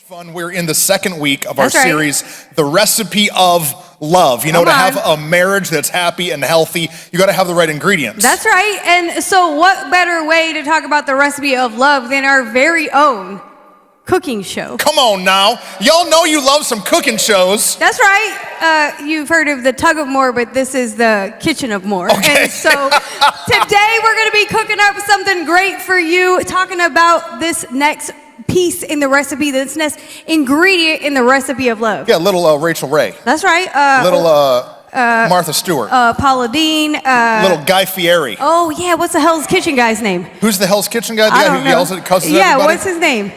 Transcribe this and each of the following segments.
Fun. We're in the second week of our series, The Recipe of Love. You know, to have a marriage that's happy and healthy, you got to have the right ingredients. That's right. And so what better way to talk about the recipe of love than our very own cooking show? Come on now. Y'all know you love some cooking shows. That's right. You've heard of the Tug of More, but this is the Kitchen of More. Okay. And so today we're going to be cooking up something great for you, talking about this next piece in the recipe, this next ingredient in the recipe of love. Yeah, little Rachel Ray. That's right. Little Martha Stewart. Paula Deen. Little Guy Fieri. Oh, yeah. What's the Hell's Kitchen guy's name? Who's the Hell's Kitchen guy? The guy who yells at cusses Yeah, everybody? what's his name?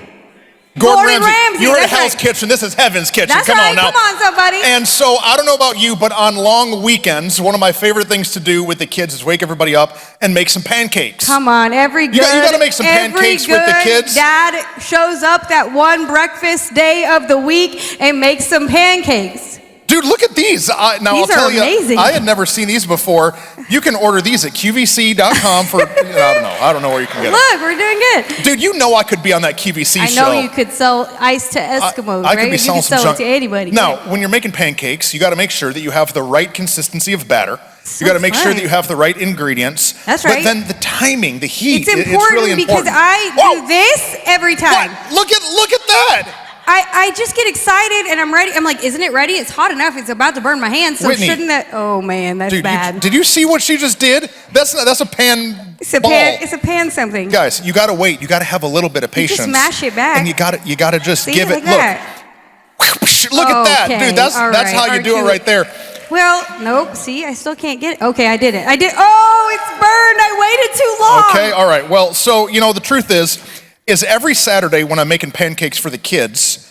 Gordon Ramsay. You heard of Hell's Kitchen. This is Heaven's Kitchen. That's Come right. on now. Come on, somebody. And so, I don't know about you, but on long weekends, one of my favorite things to do with the kids is wake everybody up and make some pancakes. Come on, you got to make some pancakes with the kids. Dad shows up that one breakfast day of the week and makes some pancakes. Dude, look at these. Now, I'll tell you, amazing. I had never seen these before. You can order these at QVC.com for, I don't know where you can get them. Look, we're doing good. Dude, you know I could be on that QVC show. I know you could sell ice to Eskimos, I right? could be selling some junk to anybody. Now, when you're making pancakes, you got to make sure that you have the right consistency of batter. You got to make sure that you have the right ingredients. That's right. But then the timing, the heat, it's really important. Because I do this every time. What? Look at that. I just get excited and I'm ready. I'm like, isn't it ready? It's hot enough. It's about to burn my hands. So Whitney, shouldn't that? Oh man, that's bad. Did you see what she just did? That's a pan. It's a pan something. Guys, you got to wait. You got to have a little bit of patience. You just mash it back. And you got to just give it. That. Look at that, dude. That's how you do it right there. Well, nope. See, I still can't get it. Okay, I did it. Oh, it's burned. I waited too long. Okay, all right. Well, so the truth is every Saturday when I'm making pancakes for the kids,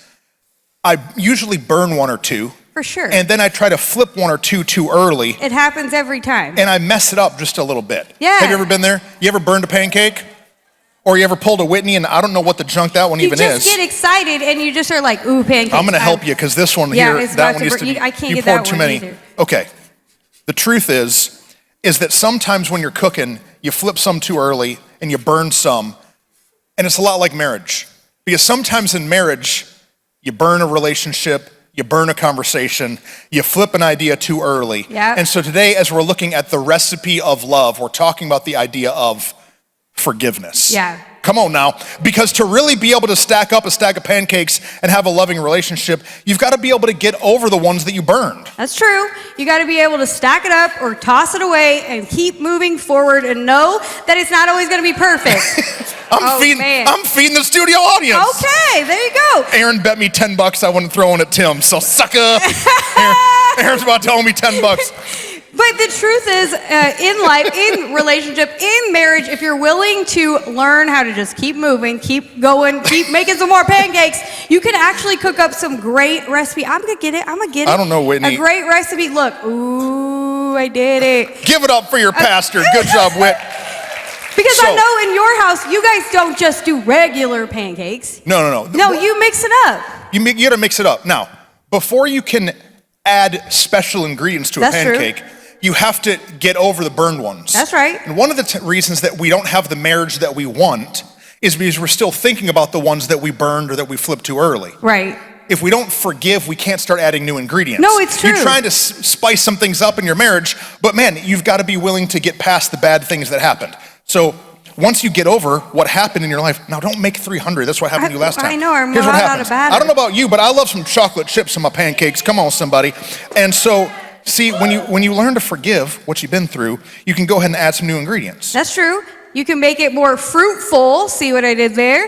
I usually burn one or two. For sure. And then I try to flip one or two too early. It happens every time. And I mess it up just a little bit. Yeah. Have you ever been there? You ever burned a pancake? Or you ever pulled a Whitney and I don't know what the junk that one even is. You just get excited and you just are like, ooh, pancakes. I'm going to help you because this one here, that one used to be, I can't you get poured that too one many. either. Okay. The truth is that sometimes when you're cooking, you flip some too early and you burn some. And it's a lot like marriage. Because sometimes in marriage, you burn a relationship, you burn a conversation, you flip an idea too early. Yeah. And so today, as we're looking at the recipe of love, we're talking about the idea of forgiveness. Yeah. Come on now, because to really be able to stack up a stack of pancakes and have a loving relationship, you've got to be able to get over the ones that you burned. That's true. You got to be able to stack it up or toss it away and keep moving forward and know that it's not always going to be perfect. I'm feeding the studio audience. Okay, there you go. Aaron bet me $10 I wouldn't throw in at Tim, so sucker. Aaron's about to owe me $10. But the truth is, in life, in relationship, in marriage, if you're willing to learn how to just keep moving, keep going, keep making some more pancakes, you can actually cook up some great recipe. I'm going to get it. I don't know, Whitney. A great recipe. Look. Ooh, I did it. Give it up for your pastor. Good job, Whit. Because I know in your house, you guys don't just do regular pancakes. No. No, you mix it up. You got to mix it up. Now, before you can add special ingredients to a pancake, true. You have to get over the burned ones. That's right. And one of the reasons that we don't have the marriage that we want is because we're still thinking about the ones that we burned or that we flipped too early. Right. If we don't forgive, we can't start adding new ingredients. No, it's true. You're trying to spice some things up in your marriage, but man, you've got to be willing to get past the bad things that happened. So once you get over what happened in your life, now don't make 300. That's what happened to you last time. I know. Here's what happens. I don't know about you, but I love some chocolate chips in my pancakes. Come on, somebody. And so, see, when you learn to forgive what you've been through, you can go ahead and add some new ingredients. That's true. You can make it more fruitful. See what I did there?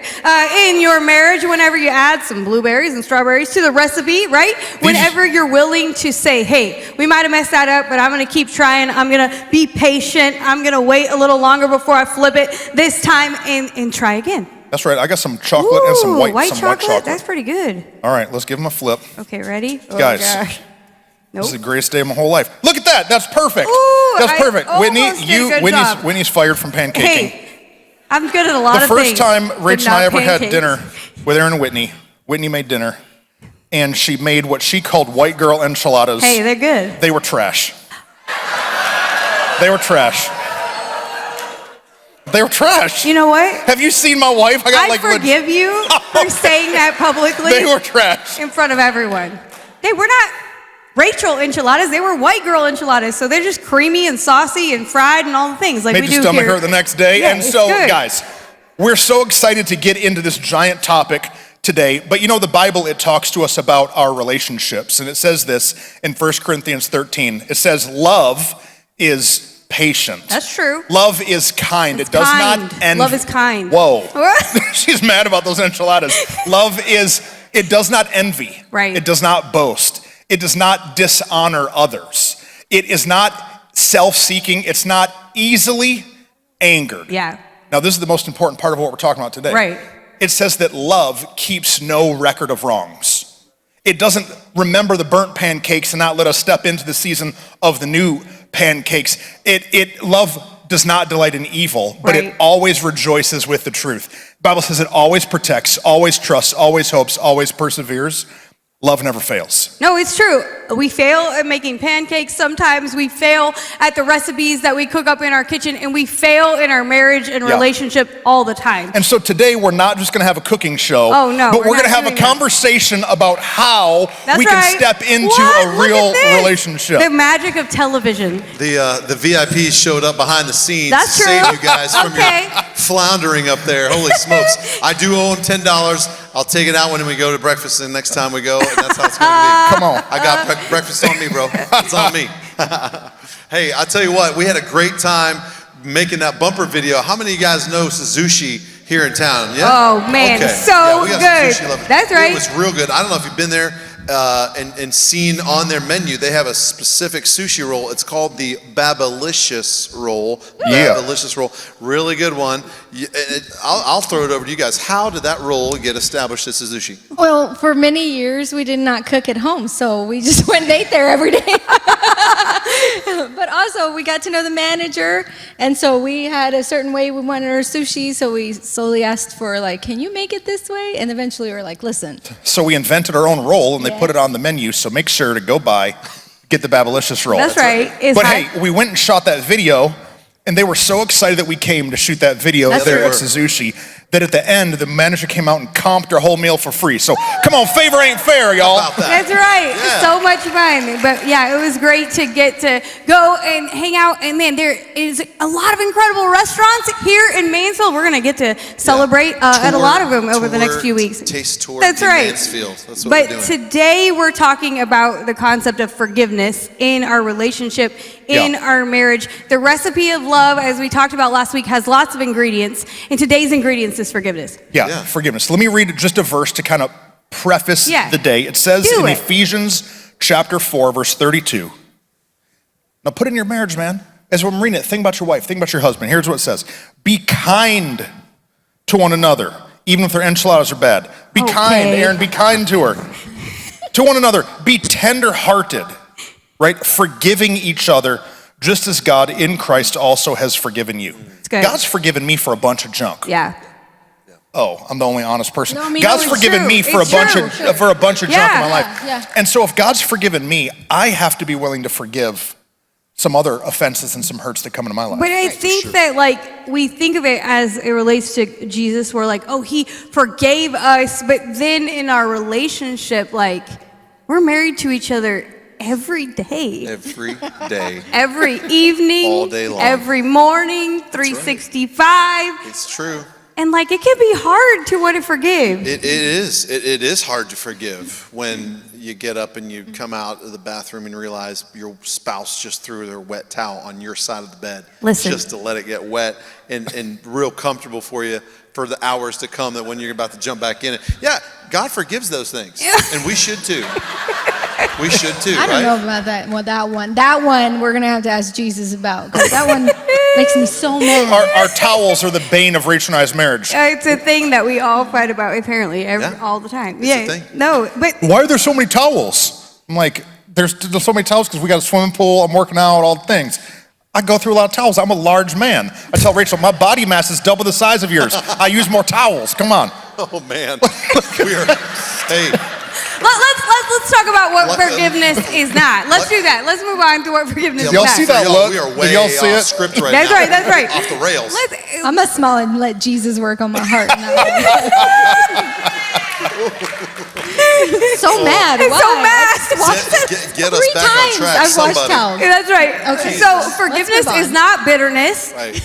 In your marriage, whenever you add some blueberries and strawberries to the recipe, right? Whenever you're willing to say, hey, we might have messed that up, but I'm going to keep trying. I'm going to be patient. I'm going to wait a little longer before I flip it this time and try again. That's right. I got some chocolate and some white chocolate. That's pretty good. All right, let's give them a flip. Okay, ready? Guys. Gosh. Nope. This is the greatest day of my whole life. Look at that. That's perfect. Ooh, That's perfect. Whitney's fired from pancaking. Hey, I'm good at a lot of things. The first time Rachel and I ever had dinner with Aaron and Whitney made dinner, and she made what she called white girl enchiladas. Hey, they're good. They were trash. They were trash. They were trash. You know what? Have you seen my wife? I forgive you for saying that publicly. They were trash. In front of everyone. They were not Rachel enchiladas. They were white girl enchiladas. So they're just creamy and saucy and fried and all the things like Made we your do stomach here. hurt the next day. Yeah, And so, it's good. guys, we're so excited to get into this giant topic today. But you know, the Bible, it talks to us about our relationships. And it says this in 1 Corinthians 13. It says, love is patient. That's true. Love is kind. It's it does kind. not envy. Love is kind. Whoa. She's mad about those enchiladas. It does not envy. Right. It does not boast. It does not dishonor others. It is not self-seeking. It's not easily angered. Yeah. Now, this is the most important part of what we're talking about today. Right. It says that love keeps no record of wrongs. It doesn't remember the burnt pancakes and not let us step into the season of the new pancakes. Love does not delight in evil, but Right. it always rejoices with the truth. The Bible says it always protects, always trusts, always hopes, always perseveres. Love never fails. No, it's true. We fail at making pancakes sometimes. We fail at the recipes that we cook up in our kitchen, and we fail in our marriage and Yeah. relationship all the time. And so today we're not just gonna have a cooking show, Oh, no, but we're we're gonna not have a doing that. conversation about how That's we can right. step into What? a Look real at this. relationship. The magic of television. The VIPs showed up behind the scenes That's to save true. you guys from Okay. your floundering up there. Holy smokes. I do own $10. I'll take it out when we go to breakfast the next time we go, and that's how it's going to be. Come on. I got breakfast on me, bro. It's on me. Hey, I tell you what, we had a great time making that bumper video. How many of you guys know Suzushi here in town? Yeah? Oh, man, so yeah, we got some good. sushi lovers. That's right. It was real good. I don't know if you've been there and seen on their menu, they have a specific sushi roll. It's called the Babalicious Roll. Yeah. Babalicious Roll. Really good one. I'll throw it over to you guys. How did that roll get established at Suzushi? Well, for many years, we did not cook at home, so we just went and ate there every day. But also, we got to know the manager, and so we had a certain way we wanted our sushi, so we slowly asked for, like, can you make it this way? And eventually we were like, listen. So we invented our own roll and they Yeah. put it on the menu, so make sure to go by, get the Babalicious Roll. That's right. It's But hot. hey, we went and shot that video, and they were so excited that we came to shoot that video That's there true. at Suzushi that at the end, the manager came out and comped our whole meal for free. So come on, favor ain't fair, y'all. How about that? That's right. Yeah. So much fun. But yeah, it was great to get to go and hang out. And man, there is a lot of incredible restaurants here in Mansfield. We're going to get to celebrate at a lot of them over the next few weeks. Taste tour. That's in right. Mansfield. That's what But we're doing. today we're talking about the concept of forgiveness in our relationship, in Yeah. our marriage. The recipe of love, as we talked about last week, has lots of ingredients. And today's ingredients is forgiveness. Yeah, forgiveness. Let me read just a verse to kind of preface Yeah. the day. It says Do in it. Ephesians chapter 4, verse 32. Now put it in your marriage, man. As I'm reading it, think about your wife, think about your husband. Here's what it says. Be kind to one another, even if their enchiladas are bad. Be kind, Okay. Aaron, be kind to her. To one another, be tender-hearted, right? Forgiving each other, just as God in Christ also has forgiven you. It's good. God's forgiven me for a bunch of junk. Yeah. Oh, I'm the only honest person. No, I mean, God's no, it's forgiven true. me for It's a bunch true. of Sure. for a bunch of junk Yeah. in my life. Yeah. And so if God's forgiven me, I have to be willing to forgive some other offenses and some hurts that come into my life. But I think that, like, we think of it as it relates to Jesus. We're like, oh, he forgave us. But then in our relationship, like, we're married to each other every day. Every day. Every evening. All day long. Every morning, 365. It's true. And, like, it can be hard to want to forgive. It is. It is hard to forgive when you get up and you come out of the bathroom and realize your spouse just threw their wet towel on your side of the bed. Listen. Just to let it get wet and real comfortable for you for the hours to come, that when you're about to jump back in it. Yeah, God forgives those things. And we should too. We should too, I don't right? know about that one. That one we're going to have to ask Jesus about, because that one makes me so mad. Our towels are the bane of Rachel and I's marriage. It's a thing that we all fight about, apparently, all the time. It's a thing. No, but Why are there so many towels? I'm like, there's so many towels because we got a swimming pool, I'm working out, all the things. I go through a lot of towels. I'm a large man. I tell Rachel, my body mass is double the size of yours. I use more towels. Come on. Oh man. We are, hey, let's talk about what Let- forgiveness is not. Let's do that. Let's move on to what forgiveness is Y'all not. see that Y'all, look? we are Did way y'all see off it? script right That's now. right, that's right. Off the rails. I'm going to smile and let Jesus work on my heart. So mad. It's Why? so mad. I just watched it Get us 3 back on times. track, I've watched somebody. House. Yeah, that's right. Okay. So Let's forgiveness move on. is not bitterness. Right.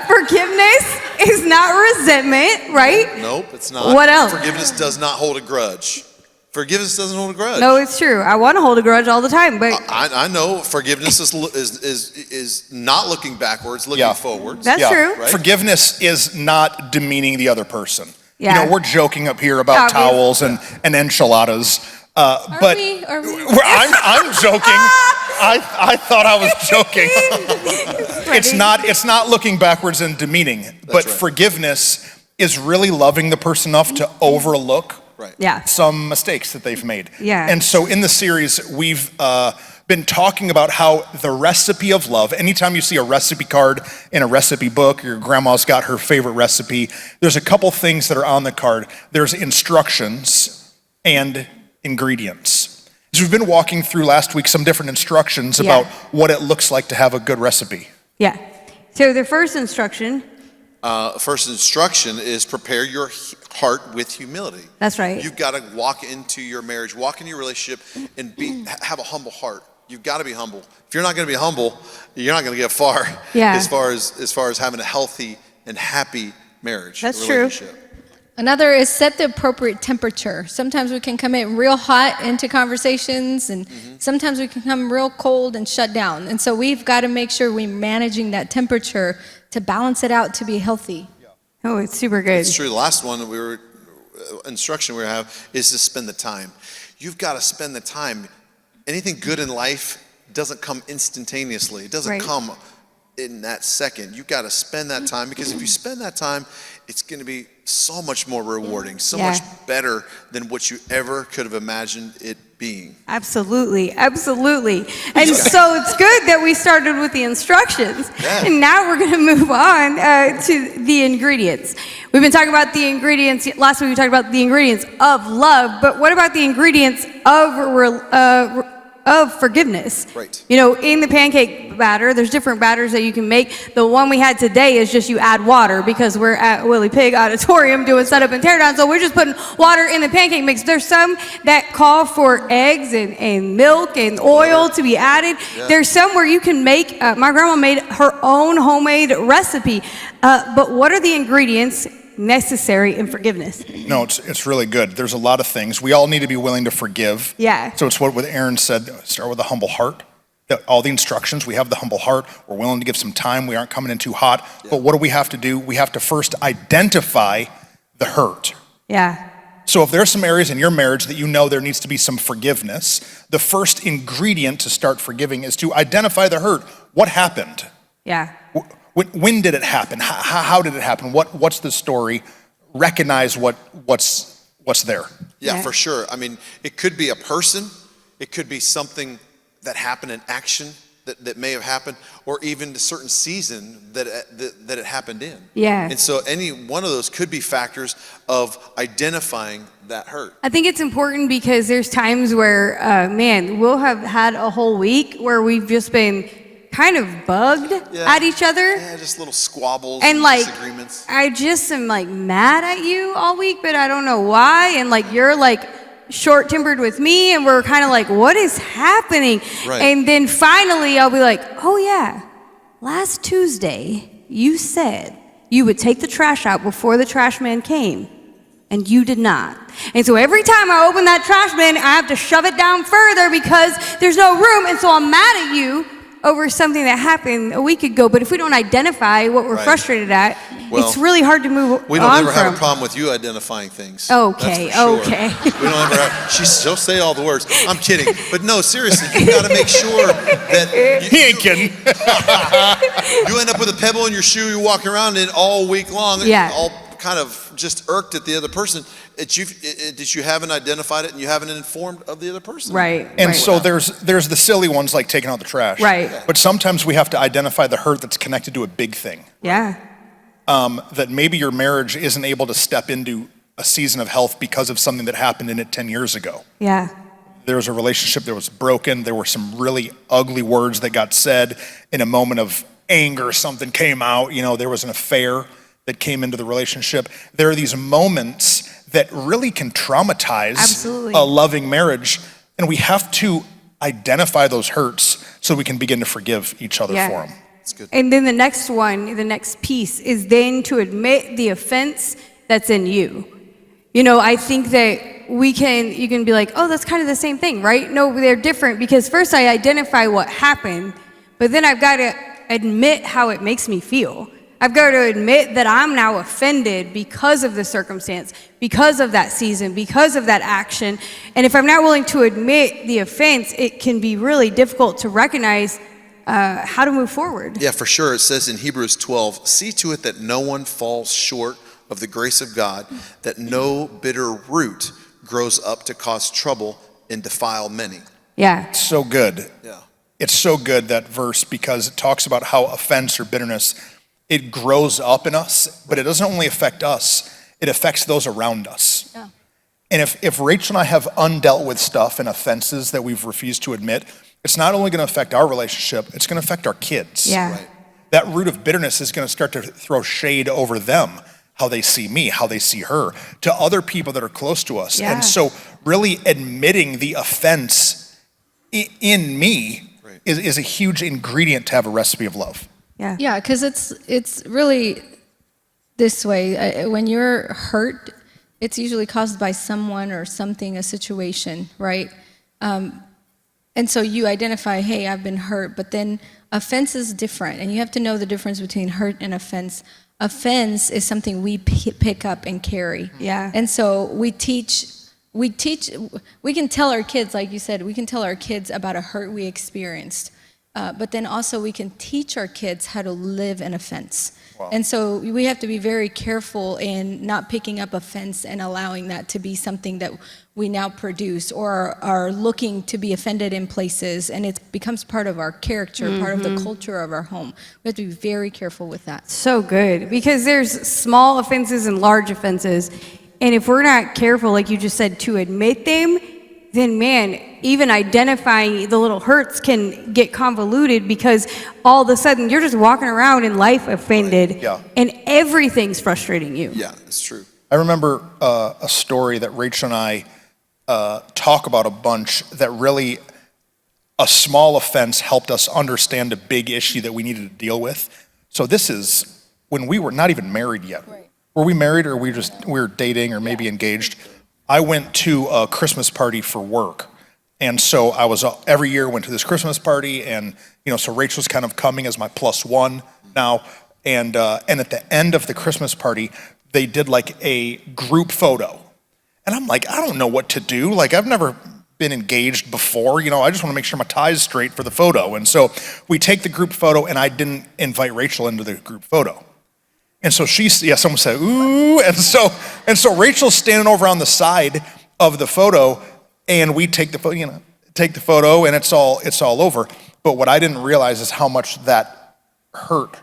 Forgiveness is not resentment, right? Nope, it's not. What else? Forgiveness does not hold a grudge. Forgiveness doesn't hold a grudge. No, it's true. I want to hold a grudge all the time, but I know forgiveness is not looking backwards, looking forwards. that's true. Right? Forgiveness is not demeaning the other person. Yeah. You know, we're joking up here about Obvious. towels and enchiladas, but we? I'm joking. I thought I was joking. It's not looking backwards and demeaning, but right. forgiveness is really loving the person enough to overlook Right. Yeah. some mistakes that they've made. Yeah. And so in the series, we've been talking about how the recipe of love, anytime you see a recipe card in a recipe book, or your grandma's got her favorite recipe, there's a couple things that are on the card. There's instructions and ingredients. So we've been walking through last week some different instructions about what it looks like to have a good recipe. Yeah. So the first instruction, First instruction is prepare your heart with humility. that's right. You've got to walk into your marriage, walk into your relationship, and have a humble heart. You've got to be humble. If you're not going to be humble, you're not going to get far. Yeah. As far as having a healthy and happy marriage. That's true. relationship. Another is set the appropriate temperature. Sometimes we can come in real hot into conversations, and sometimes we can come real cold and shut down. And so we've got to make sure we're managing that temperature to balance it out to be healthy. Oh, it's super good. It's true. The last one that instruction we have is to spend the time. You've got to spend the time. Anything good in life doesn't come instantaneously. It doesn't Right. come in that second. You've got to spend that time, because if you spend that time, it's going to be so much more rewarding, so much better than what you ever could have imagined it being. Absolutely, absolutely. And so it's good that we started with the instructions. Yeah. And now we're going to move on to the ingredients. We've been talking about the ingredients. Last week we talked about the ingredients of love, but what about the ingredients of forgiveness? Right. You know, in the pancake batter, there's different batters that you can make. The one we had today is just you add water, because we're at Willie Pig Auditorium doing setup and teardown, so we're just putting water in the pancake mix. There's some that call for eggs and milk and oil to be added. Yeah. There's some where you can make, my grandma made her own homemade recipe, but what are the ingredients necessary in forgiveness? No, it's really good. There's a lot of things. We all need to be willing to forgive. Yeah. So it's what Aaron said, start with a humble heart. All the instructions, we have the humble heart. We're willing to give some time. We aren't coming in too hot. Yeah. But what do we have to do? We have to first identify the hurt. Yeah. So if there's some areas in your marriage that you know there needs to be some forgiveness, the first ingredient to start forgiving is to identify the hurt. What happened? Yeah. When did it happen? How did it happen? What's the story? Recognize what's there. Yeah, for sure. I mean, it could be a person. It could be something that happened in action that may have happened, or even a certain season that it happened in. Yeah. And so any one of those could be factors of identifying that hurt. I think it's important because there's times where, we'll have had a whole week where we've just been kind of bugged at each other. Yeah, just little squabbles and like, disagreements. I just am like mad at you all week, but I don't know why. And like, you're like short-tempered with me, and we're kind of like, what is happening? Right. And then finally I'll be like, oh yeah, last Tuesday you said you would take the trash out before the trash man came, and you did not. And so every time I open that trash bin, I have to shove it down further because there's no room, and so I'm mad at you over something that happened a week ago. But if we don't identify what we're frustrated at, it's really hard to move on. We don't ever have a problem with you identifying things. Okay, That's for sure. okay. We don't ever have, she'll say all the words. I'm kidding. But no, seriously, you got to make sure that He ain't kidding. you end up with a pebble in your shoe, you're walking around in all week long, all kind of just irked at the other person. That you haven't identified it and you haven't informed of the other person. Right. And so there's the silly ones like taking out the trash. Right. But sometimes we have to identify the hurt that's connected to a big thing. Yeah. That maybe your marriage isn't able to step into a season of health because of something that happened in it 10 years ago. Yeah. there was a relationship that was broken. There were some really ugly words that got said. In a moment of anger, something came out. There was an affair that came into the relationship. There are these moments that really can traumatize Absolutely. a loving marriage, and we have to identify those hurts so we can begin to forgive each other for them. That's good. And then the next piece is then to admit the offense that's in you. I think that you can be like, oh, that's kind of the same thing, right? No, they're different, because first I identify what happened, but then I've got to admit how it makes me feel. I've got to admit that I'm now offended because of the circumstance, because of that season, because of that action. And if I'm not willing to admit the offense, it can be really difficult to recognize how to move forward. Yeah, for sure. It says in Hebrews 12, see to it that no one falls short of the grace of God, that no bitter root grows up to cause trouble and defile many. Yeah. It's so good. Yeah. It's so good, that verse, because it talks about how offense or bitterness, it grows up in us, but it doesn't only affect us, it affects those around us. Yeah. And if Rachel and I have undealt with stuff and offenses that we've refused to admit, it's not only going to affect our relationship, it's going to affect our kids. Yeah. Right. That root of bitterness is going to start to throw shade over them, how they see me, how they see her, to other people that are close to us. Yeah. And so really admitting the offense in me is a huge ingredient to have a recipe of love. Yeah. Yeah, because it's really this way. When you're hurt, it's usually caused by someone or something, a situation, right? And so you identify, hey, I've been hurt, but then offense is different, and you have to know the difference between hurt and offense. Offense is something we pick up and carry. Yeah. And so we can tell our kids, like you said, we can tell our kids about a hurt we experienced. But then also we can teach our kids how to live in offense. Wow. And so we have to be very careful in not picking up offense and allowing that to be something that we now produce or are looking to be offended in places, and it becomes part of our character, part of the culture of our home. We have to be very careful with that. So good, because there's small offenses and large offenses. And if we're not careful, like you just said, to admit them, then man, even identifying the little hurts can get convoluted, because all of a sudden you're just walking around in life offended. Right. Yeah. And everything's frustrating you. Yeah, it's true. I remember a story that Rachel and I talk about a bunch, that really a small offense helped us understand a big issue that we needed to deal with. So this is when we were not even married yet. Right. Were we married, or we were dating, or maybe engaged? I went to a Christmas party for work. And so I was every year went to this Christmas party, and so Rachel's kind of coming as my plus one now. And at the end of the Christmas party, they did like a group photo. And I'm like, I don't know what to do. Like, I've never been engaged before. I just want to make sure my tie's straight for the photo. And so we take the group photo, and I didn't invite Rachel into the group photo. And so someone said, ooh. And so Rachel's standing over on the side of the photo, and we take the photo, and it's all over. But what I didn't realize is how much that hurt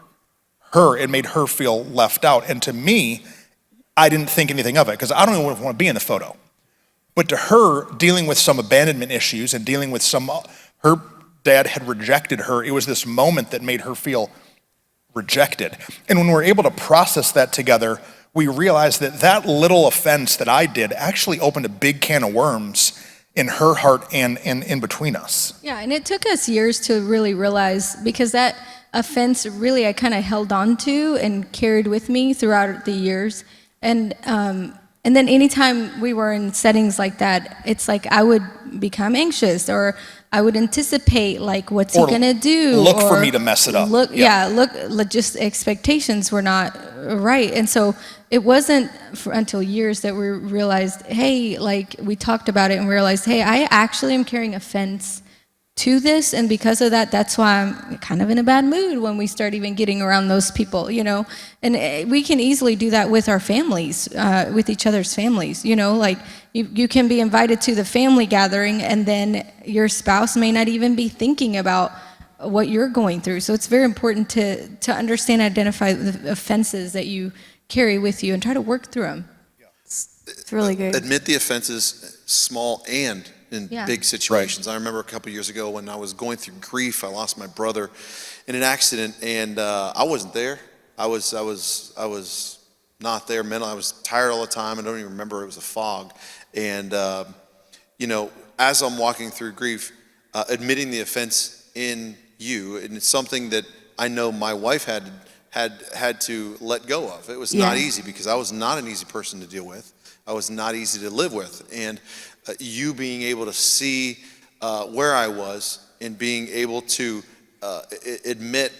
her. It made her feel left out. And to me, I didn't think anything of it, because I don't even want to be in the photo. But to her, dealing with some abandonment issues and dealing with her dad had rejected her, it was this moment that made her feel rejected. And when we're able to process that together, we realized that little offense that I did actually opened a big can of worms in her heart and in between us. Yeah, and it took us years to really realize, because that offense really I kind of held on to and carried with me throughout the years. And then anytime we were in settings like that, it's like I would become anxious, or I would anticipate, like, what's he gonna do? Look for me to mess it up. Just expectations were not right. And so it wasn't until years that we realized, hey, like, we talked about it and realized, hey, I actually am carrying offense to this, and because of that, that's why I'm kind of in a bad mood when we start even getting around those people, and we can easily do that with our families, with each other's families, like you can be invited to the family gathering, and then your spouse may not even be thinking about what you're going through. So it's very important to understand, identify the offenses that you carry with you and try to work through them. It's really good. Admit the offenses, small and in big situations. I remember a couple years ago when I was going through grief, I lost my brother in an accident, and I wasn't there. I was not there mentally. I was tired all the time. I don't even remember. It was a fog. And, as I'm walking through grief, admitting the offense in you, and it's something that I know my wife had to let go of. It was not easy because I was not an easy person to deal with. I was not easy to live with. And you being able to see where I was and being able to admit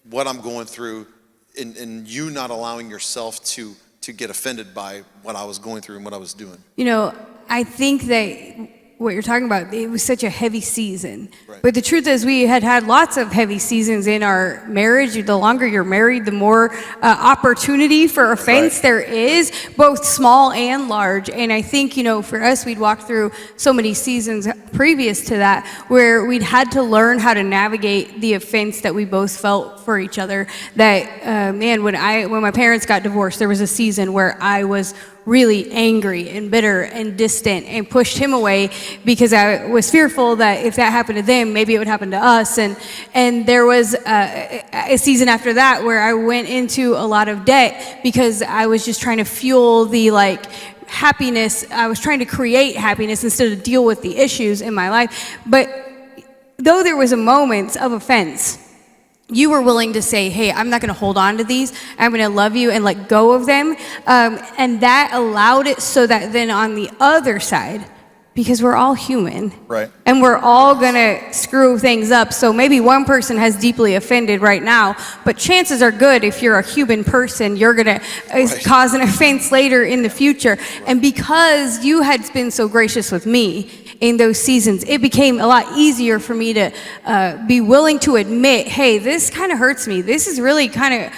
what I'm going through, and you not allowing yourself to get offended by what I was going through and what I was doing. I think that what you're talking about, it was such a heavy season. Right. But the truth is we had lots of heavy seasons in our marriage. The longer you're married, the more opportunity for offense there is, both small and large. And I think, for us, we'd walked through so many seasons previous to that where we'd had to learn how to navigate the offense that we both felt for each other. That, when my parents got divorced, there was a season where I was really angry and bitter and distant and pushed him away because I was fearful that if that happened to them, maybe it would happen to us. And there was a season after that where I went into a lot of debt because I was just trying to fuel the happiness. I was trying to create happiness instead of deal with the issues in my life. But though there was a moment of offense, you were willing to say, hey, I'm not going to hold on to these. I'm going to love you and let go of them. And that allowed it so that then on the other side, because we're all human, right, and we're all going to screw things up. So maybe one person has deeply offended right now, but chances are good if you're a human person, you're going to cause an offense later in the future. And because you had been so gracious with me in those seasons, it became a lot easier for me to be willing to admit, hey, this kind of hurts me. This is really kind of,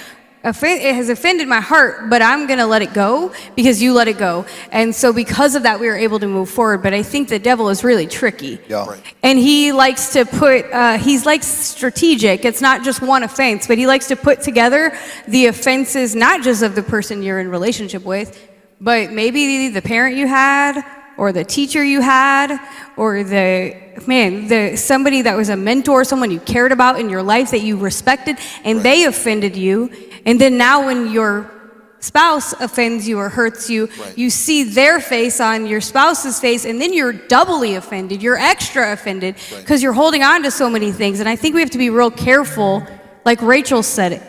it has offended my heart, but I'm going to let it go because you let it go. And so because of that, we were able to move forward. But I think the devil is really tricky. Yeah. Right. And he likes to put, he's like strategic. It's not just one offense, but he likes to put together the offenses, not just of the person you're in relationship with, but maybe the parent you had, or the teacher you had, or somebody that was a mentor, someone you cared about in your life that you respected, and they offended you. And then now when your spouse offends you or hurts you, you see their face on your spouse's face, and then you're doubly offended. You're extra offended because you're holding on to so many things. And I think we have to be real careful, like Rachel said,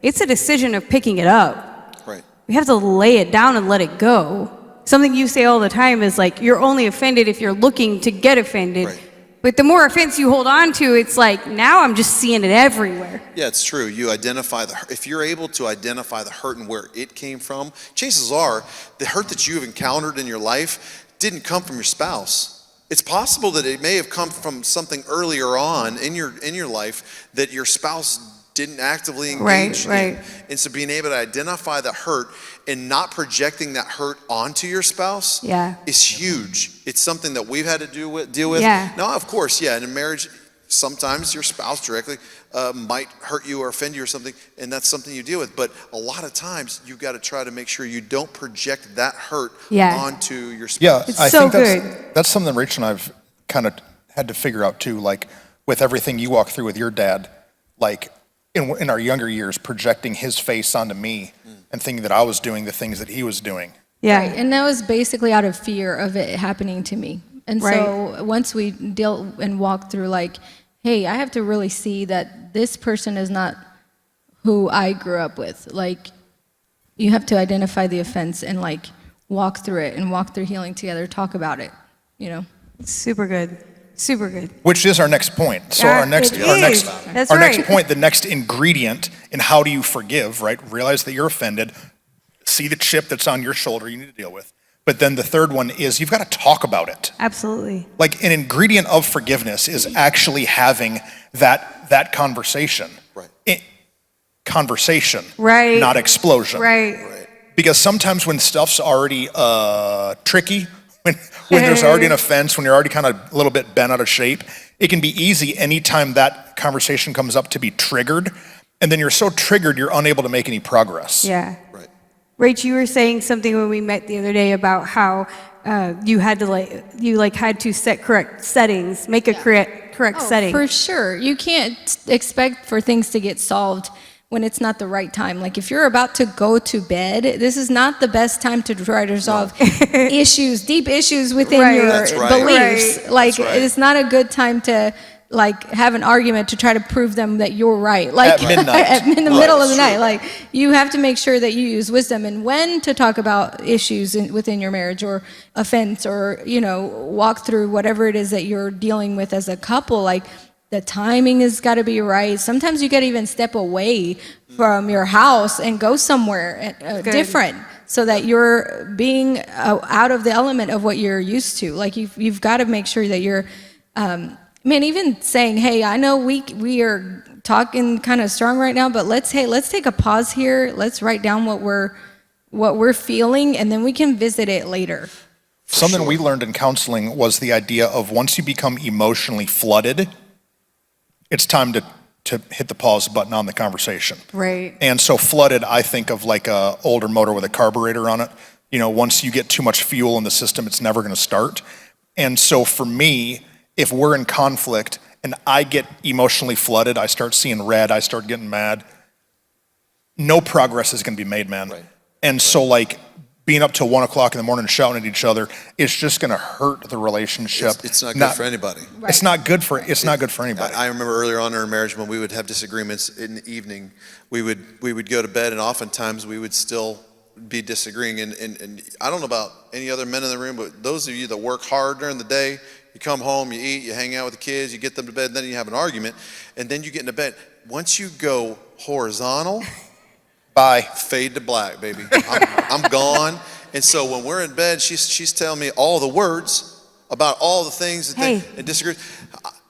it's a decision of picking it up. Right. We have to lay it down and let it go. Something you say all the time is like, you're only offended if you're looking to get offended. Right. But the more offense you hold on to, it's like, now I'm just seeing it everywhere. Yeah, it's true. You identify if you're able to identify the hurt and where it came from, chances are the hurt that you've encountered in your life didn't come from your spouse. It's possible that it may have come from something earlier on in your life that your spouse didn't actively engage in. And so being able to identify the hurt and not projecting that hurt onto your spouse is huge. It's something that we've had to deal with. Yeah. Now, of course, in a marriage, sometimes your spouse directly might hurt you or offend you or something, and that's something you deal with. But a lot of times, you've got to try to make sure you don't project that hurt onto your spouse. Yeah, it's I so think that's something Rachel and I've kind of had to figure out too, like with everything you walk through with your dad, like in our younger years, projecting his face onto me and thinking that I was doing the things that he was doing. Yeah. Right. And that was basically out of fear of it happening to me. And so once we dealt and walked through like, hey, I have to really see that this person is not who I grew up with. Like, you have to identify the offense and like walk through it and walk through healing together, talk about it, Super good. Super good. Which is our next point. So our next point, the next ingredient in how do you forgive, right? Realize that you're offended, see the chip that's on your shoulder you need to deal with. But then the third one is you've got to talk about it. Absolutely. Like an ingredient of forgiveness is actually having that conversation. Right. Conversation. Right. Not explosion. Right. Because sometimes when stuff's already tricky, when there's already an offense, when you're already kind of a little bit bent out of shape, it can be easy anytime that conversation comes up to be triggered. And then you're so triggered, you're unable to make any progress. Yeah. Right. Rach, you were saying something when we met the other day about how you had to set correct settings, make a correct setting. For sure. You can't expect for things to get solved when it's not the right time. Like if you're about to go to bed, this is not the best time to try to resolve issues, deep issues within your beliefs. Right. Like it's not a good time to like have an argument to try to prove them that you're right. Like at midnight. in the middle of the night. Like you have to make sure that you use wisdom and when to talk about issues within your marriage or offense or, walk through whatever it is that you're dealing with as a couple. Like the timing has got to be right. Sometimes you got to even step away from your house and go somewhere different so that you're being out of the element of what you're used to. Like you've got to make sure that you're, even saying, hey, I know we are talking kind of strong right now, but let's take a pause here. Let's write down what we're feeling, and then we can visit it later. Something we learned in counseling was the idea of once you become emotionally flooded, it's time to hit the pause button on the conversation. Right. And so flooded, I think of like a older motor with a carburetor on it. Once you get too much fuel in the system, it's never going to start. And so for me, if we're in conflict and I get emotionally flooded, I start seeing red, I start getting mad, no progress is going to be made, man. Right. And so like being up till 1 o'clock in the morning shouting at each other, it's just going to hurt the relationship. It's not good for anybody. Right. It's not good for anybody. I remember earlier on in our marriage when we would have disagreements in the evening, we would go to bed and oftentimes we would still be disagreeing. And I don't know about any other men in the room, but those of you that work hard during the day, you come home, you eat, you hang out with the kids, you get them to bed, and then you have an argument, and then you get into bed. Once you go horizontal, bye. Fade to black, baby. I'm gone. And so when we're in bed, she's telling me all the words about all the things that they disagree.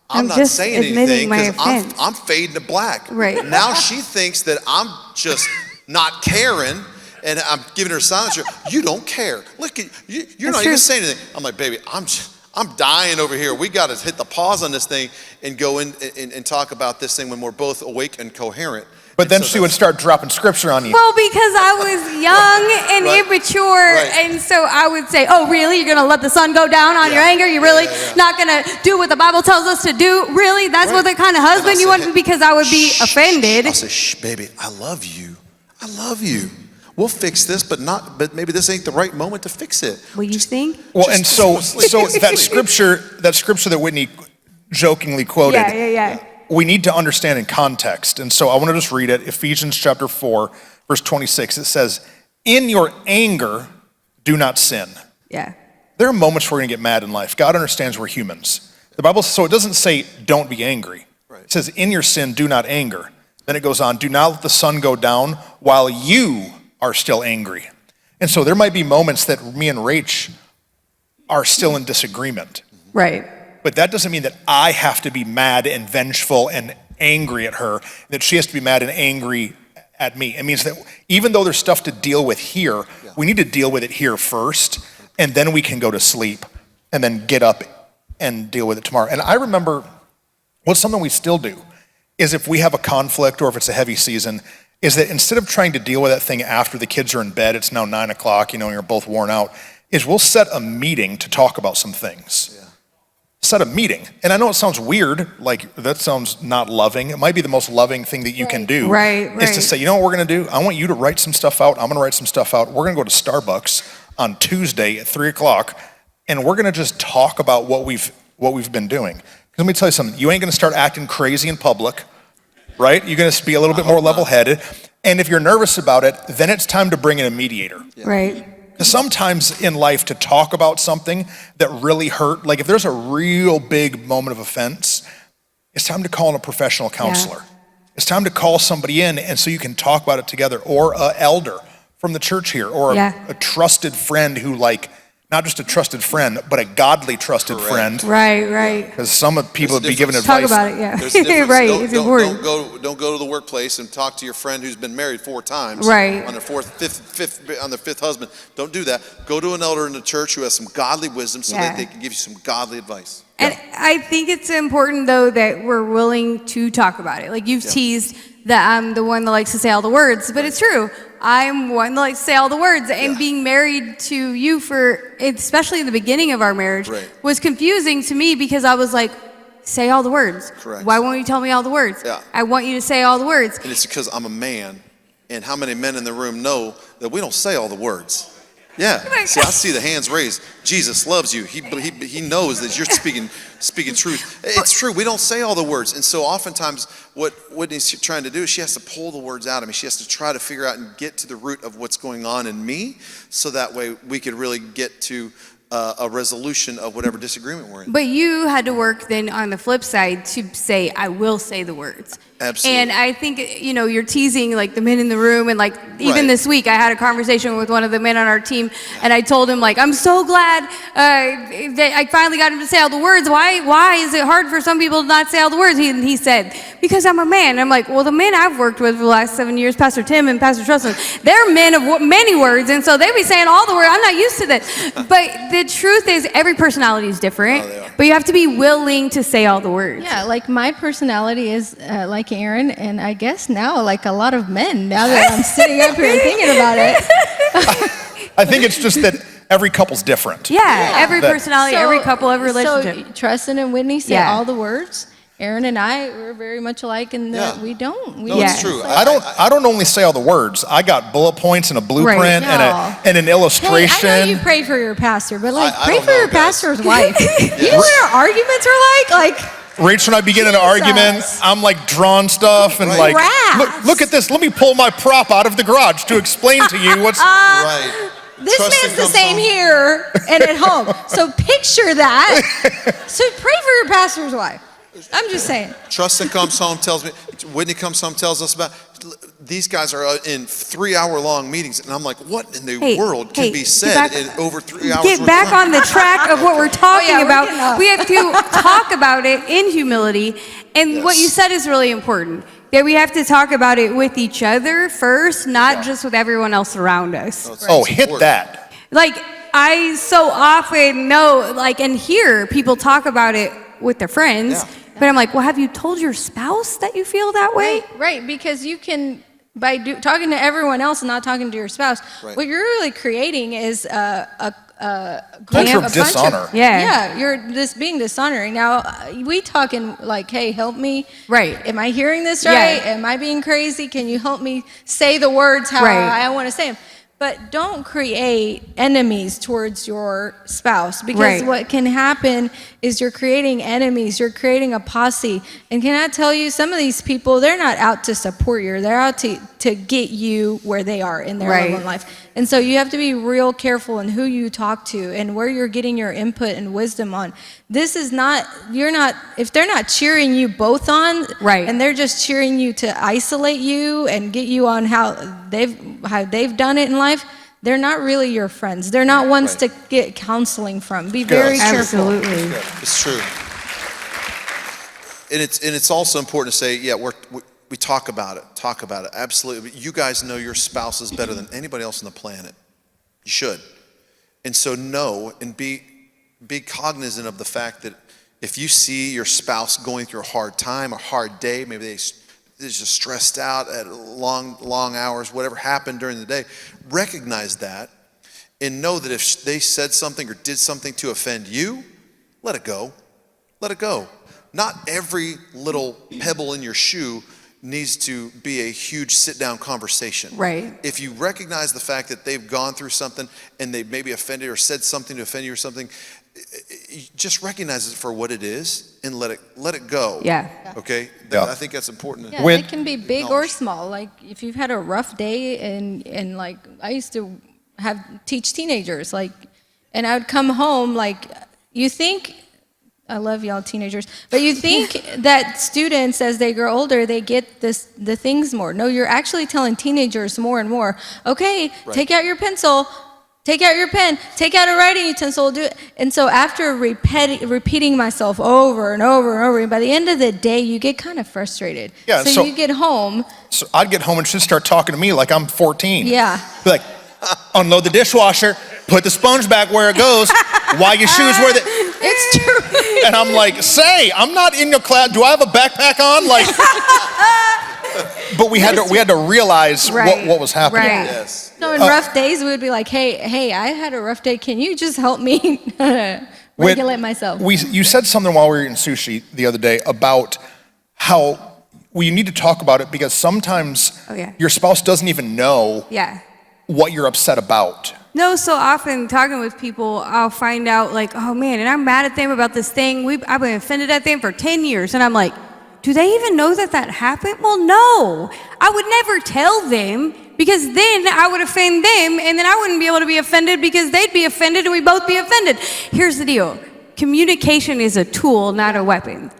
I'm not just saying anything because I'm fading to black. Right. Now she thinks that I'm just not caring. And I'm giving her silence. You don't care. Look at you. You're not even saying anything. I'm like, baby, I'm dying over here. We got to hit the pause on this thing and go in and talk about this thing when we're both awake and coherent. But then she would start dropping scripture on you. Well, because I was young and immature, and so I would say, oh, really? You're going to let the sun go down on your anger? You're really not going to do what the Bible tells us to do? Really? That's what the kind of husband you want? Because I would be offended. I'll say, shh, baby, I love you. I love you. We'll fix this, but maybe this ain't the right moment to fix it. Will you think? Well, and so that scripture that Whitney jokingly quoted, we need to understand in context. And so I want to just read it. Ephesians chapter 4, verse 26. It says, in your anger, do not sin. Yeah. There are moments where we're going to get mad in life. God understands we're humans. The Bible, so it doesn't say don't be angry. Right. It says in your sin, do not anger. Then it goes on, do not let the sun go down while you are still angry. And so there might be moments that me and Rach are still in disagreement. Right. But that doesn't mean that I have to be mad and vengeful and angry at her, that she has to be mad and angry at me. It means that even though there's stuff to deal with here, we need to deal with it here first, and then we can go to sleep and then get up and deal with it tomorrow. And I remember what's something we still do is if we have a conflict or if it's a heavy season, is that instead of trying to deal with that thing after the kids are in bed, it's now 9 o'clock, and you're both worn out, is we'll set a meeting to talk about some things. Yeah. Set a meeting. And I know it sounds weird, like that sounds not loving. It might be the most loving thing that you can do. Right. Is to say, you know what we're gonna do? I want you to write some stuff out. I'm gonna write some stuff out. We're gonna go to Starbucks on Tuesday at 3 o'clock, and we're gonna just talk about what we've been doing. Because let me tell you something, you ain't gonna start acting crazy in public. Right? You're going to be a little bit more level-headed. And if you're nervous about it, then it's time to bring in a mediator. Yeah. Right. Because sometimes in life to talk about something that really hurt, like if there's a real big moment of offense, it's time to call in a professional counselor. Yeah. It's time to call somebody in and so you can talk about it together, or an elder from the church here, or a trusted friend who not just a trusted friend, but a godly trusted friend. Right. Because some people would be given advice. Talk about it, right, it's important. Don't go to the workplace and talk to your friend who's been married 4 times. Right. On their fifth husband. Don't do that. Go to an elder in the church who has some godly wisdom so that they can give you some godly advice. And I think it's important, though, that we're willing to talk about it. Like you've teased that I'm the one that likes to say all the words, but it's true. I'm one that likes to say all the words, and being married to you especially in the beginning of our marriage, was confusing to me because I was like, say all the words. Correct. Why won't you tell me all the words? Yeah. I want you to say all the words. And it's because I'm a man, and how many men in the room know that we don't say all the words? Yeah. See, I see the hands raised. Jesus loves you. He knows that you're speaking truth. It's true. We don't say all the words. And so oftentimes what Whitney's trying to do is she has to pull the words out of me. She has to try to figure out and get to the root of what's going on in me, so that way we could really get to a resolution of whatever disagreement we're in. But you had to work then on the flip side to say, I will say the words. Absolutely. And I think, you're teasing like the men in the room, and like even this week I had a conversation with one of the men on our team, and I told him like, I'm so glad that I finally got him to say all the words. Why is it hard for some people to not say all the words? He said, because I'm a man. And I'm like, well, the men I've worked with for the last 7 years, Pastor Tim and Pastor Trustin, they're men of many words, and so they be saying all the words. I'm not used to that. But the truth is, every personality is different, but you have to be willing to say all the words. Yeah, like my personality is like Aaron, and I guess now like a lot of men, now that I'm sitting up here and thinking about it. I think it's just that every couple's different. Yeah, every personality, every couple, every relationship. So Trustin and Whitney say Yeah. all the words. Aaron and I, we're very much alike in that we don't. No, it's true. I don't only say all the words. I got bullet points and a blueprint and an illustration. Hey, I know you pray for your pastor, but like I pray don't for know, your guys. pastor's wife. You know what our arguments are like? Like Rachel and I begin an argument. I'm like drawing stuff and like, look at this. Let me pull my prop out of the garage to explain to you what's Right. this Trustin man's the comes same home. here and at home. So picture that. So pray for your pastor's wife. I'm just saying. Trustin comes home, tells me, Whitney comes home, tells us about, these guys are in 3-hour-long meetings. And I'm like, what in the world can be said in over 3 hours? Get back on the track of what we're talking about. getting We have to talk about it in humility. And what you said is really important. That we have to talk about it with each other first, not just with everyone else around us. hit that. Like, I so often know, like, and hear people talk about it with their friends. But I'm like, well, have you told your spouse that you feel that way? Right, because you can, by talking to everyone else and not talking to your spouse, what you're really creating is a Culture of dishonor. Yeah, you're just being dishonoring. Now, we talking like, hey, help me. Right. Am I hearing this right? Am I being crazy? Can you help me say the words how I want to say them? But don't create enemies towards your spouse, because what can happen is you're creating enemies, you're creating a posse. And can I tell you, some of these people, they're not out to support you, they're out to get you where they are in their level in life. And so you have to be real careful in who you talk to and where you're getting your input and wisdom on. This is not, if they're not cheering you both on, and they're just cheering you to isolate you and get you on how they've done it in life, they're not really your friends. They're not ones to get counseling from. Be very careful. Absolutely. It's true. And it's also important to say, we talk about it. Absolutely. You guys know your spouse is better than anybody else on the planet. You should. And so know and be cognizant of the fact that if you see your spouse going through a hard time, a hard day, maybe they're just stressed out at long hours, whatever happened during the day, recognize that and know that if they said something or did something to offend you, let it go. Let it go. Not every little pebble in your shoe needs to be a huge sit-down conversation. If you recognize the fact that they've gone through something and they maybe offended or said something to offend you or something, just recognize it for what it is and let it go. Okay? I think that's important. Yeah, it can be big or small. Like if you've had a rough day and like I used to teach teenagers, like, and I would come home, like, you think, I love y'all teenagers, but you think that students, as they grow older, they get the things more. No, you're actually telling teenagers more and more, okay, take out your pencil, take out your pen, take out a writing utensil, do it. And so after repeating myself over and over and over, by the end of the day, you get kind of frustrated. So you get home. So I'd get home and she'd start talking to me like I'm 14. Be like, unload the dishwasher, put the sponge back where it goes, why your shoes where they... It's true. And I'm like, I'm not in your class. Do I have a backpack on? Like, but we had to realize what was happening. Right. Yes. So in rough days, we would be like, hey, I had a rough day. Can you just help me regulate myself? You said something while we were eating sushi the other day about how you need to talk about it because sometimes your spouse doesn't even know what you're upset about. No, so often talking with people, I'll find out like, oh man, and I'm mad at them about this thing. I've been offended at them for 10 years. And I'm like, do they even know that happened? Well, no, I would never tell them because then I would offend them and then I wouldn't be able to be offended because they'd be offended and we'd both be offended. Here's the deal. Communication is a tool, not a weapon.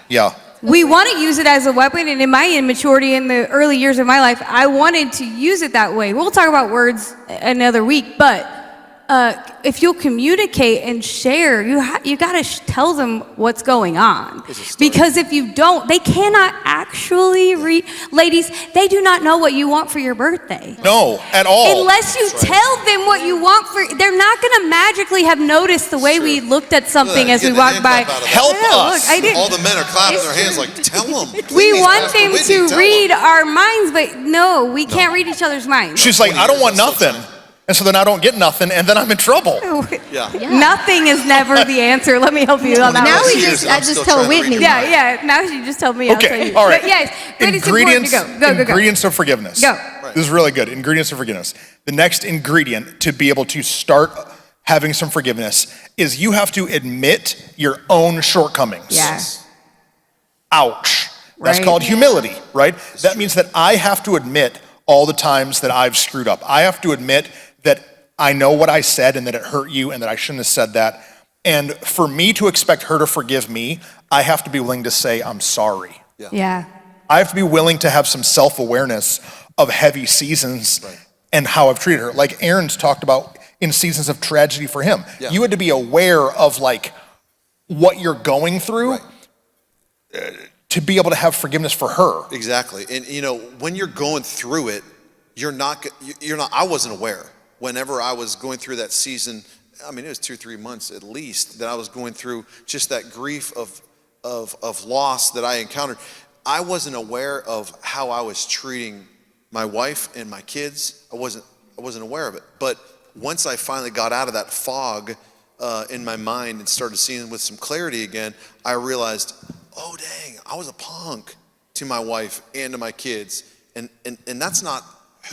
Yeah. We want to use it as a weapon, and in my immaturity in the early years of my life, I wanted to use it that way. We'll talk about words another week, but if you'll communicate and share, you got to tell them what's going on. Because if you don't, they cannot actually read. Ladies, they do not know what you want for your birthday. No, at all. Unless you tell them what you want they're not going to magically have noticed the way we looked at something as we walked by. Help us. Look, all the men are clapping their hands like, tell them. We want them to read our minds, but no, we can't read each other's minds. She's like, I don't want nothing. And so then I don't get nothing, and then I'm in trouble. Nothing is never the answer. Let me help you on that. Now I just tell Whitney. Now she just told me. Okay, I'll tell you. all right. But yes, but ingredients, it's important to go. Ingredients of forgiveness. Go. This is really good. Ingredients of forgiveness. The next ingredient to be able to start having some forgiveness is you have to admit your own shortcomings. Yes. Ouch. That's called humility, right? That means that I have to admit all the times that I've screwed up. I have to admit that I know what I said and that it hurt you and that I shouldn't have said that. And for me to expect her to forgive me, I have to be willing to say, I'm sorry. Yeah. I have to be willing to have some self-awareness of heavy seasons and how I've treated her. Like Aaron's talked about in seasons of tragedy for him. You had to be aware of like what you're going through to be able to have forgiveness for her. Exactly. And you know, when you're going through it, you're not, I wasn't aware. Whenever I was going through that season, I mean, it was 2 or 3 months at least that I was going through just that grief of loss that I encountered. I wasn't aware of how I was treating my wife and my kids. I wasn't aware of it. But once I finally got out of that fog in my mind and started seeing with some clarity again, I realized, oh dang, I was a punk to my wife and to my kids. And that's not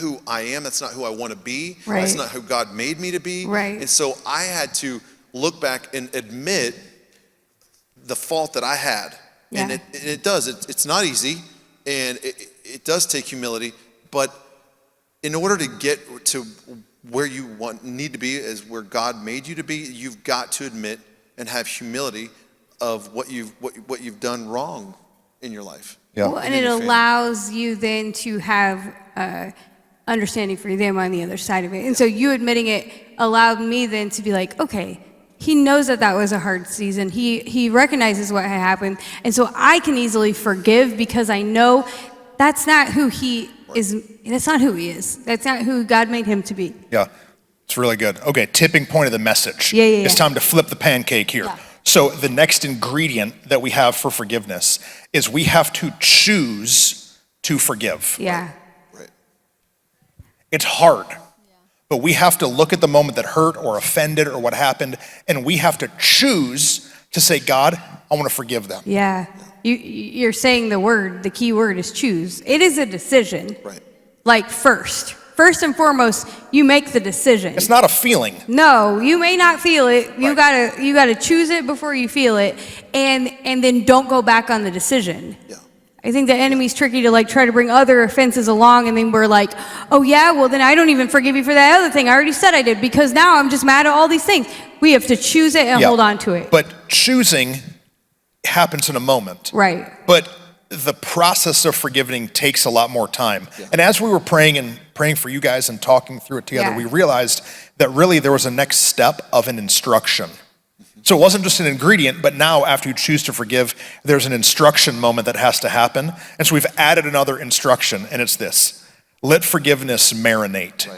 who I am. That's not who I want to be. That's not who God made me to be. And so I had to look back and admit the fault that I had. And it does. It's not easy, and it does take humility. But in order to get to where you need to be, is where God made you to be, you've got to admit and have humility of what you've done wrong in your life. Well, and it allows you then to have understanding for them on the other side of it. And so you admitting it allowed me then to be like, okay, he knows that was a hard season. He recognizes what had happened. And so I can easily forgive because I know that's not who he is. That's not who he is. That's not who God made him to be. Yeah, it's really good. Okay, tipping point of the message. It's time to flip the pancake here. So the next ingredient that we have for forgiveness is we have to choose to forgive. It's hard, but we have to look at the moment that hurt or offended or what happened, and we have to choose to say, God, I want to forgive them. You're saying the key word is choose. It is a decision. Like first and foremost, you make the decision. It's not a feeling. No, you may not feel it. You gotta choose it before you feel it, and then don't go back on the decision. I think the enemy's tricky to like try to bring other offenses along, and then we're like, oh yeah, well then I don't even forgive you for that other thing I already said I did because now I'm just mad at all these things. We have to choose it and hold on to it. But choosing happens in a moment. But the process of forgiving takes a lot more time. And as we were praying for you guys and talking through it together, we realized that really there was a next step of an instruction. So it wasn't just an ingredient, but now after you choose to forgive, there's an instruction moment that has to happen. And so we've added another instruction, and it's this: let forgiveness marinate.